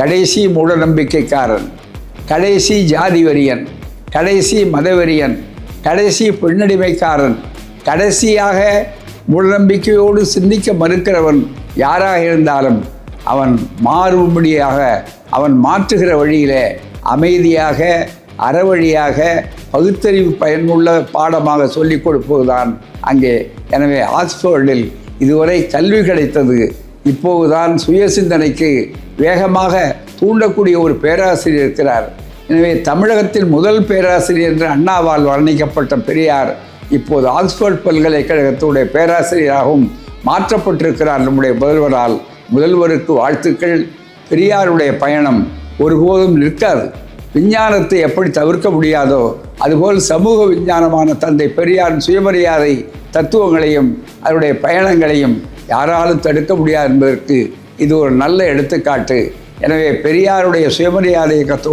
கடைசி மூடநம்பிக்கைக்காரன், கடைசி ஜாதி வெறியன், கடைசி மதவெறியன், கடைசி பெண்ணடிமைக்காரன், கடைசியாக மூடநம்பிக்கையோடு சிந்திக்க மறுக்கிறவன் யாராக இருந்தாலும் அவன் மாறுபடியாக அவன் மாற்றுகிற வழியிலே அமைதியாக அறவழியாக பகுத்தறிவு பயனுள்ள பாடமாக சொல்லிக் கொடுப்பதுதான் அங்கே. எனவே ஆக்ஸ்போர்டில் இதுவரை கல்வி கிடைத்தது, இப்போதுதான் சுய சிந்தனைக்கு வேகமாக தூண்டக்கூடிய ஒரு பேராசிரியர் இருக்கிறார். எனவே தமிழகத்தில் முதல் பேராசிரியர் என்று அண்ணாவால் வர்ணிக்கப்பட்ட பெரியார் இப்போது ஆக்ஸ்போர்ட் பல்கலைக்கழகத்துடைய பேராசிரியராகவும் மாற்றப்பட்டிருக்கிறார் நம்முடைய முதல்வரால். முதல்வருக்கு வாழ்த்துக்கள். பெரியாருடைய பயணம் ஒருபோதும் நிற்காது. விஞ்ஞானத்தை எப்படி தவிர்க்க முடியாதோ அதுபோல் சமூக விஞ்ஞானமான தந்தை பெரியாரின் சுயமரியாதை தத்துவங்களையும் அவருடைய பயணங்களையும் யாராலும் தடுக்க முடியாது என்பதற்கு இது ஒரு நல்ல எடுத்துக்காட்டு. எனவே பெரியாருடைய சுயமரியாதை இயக்கத்தோடு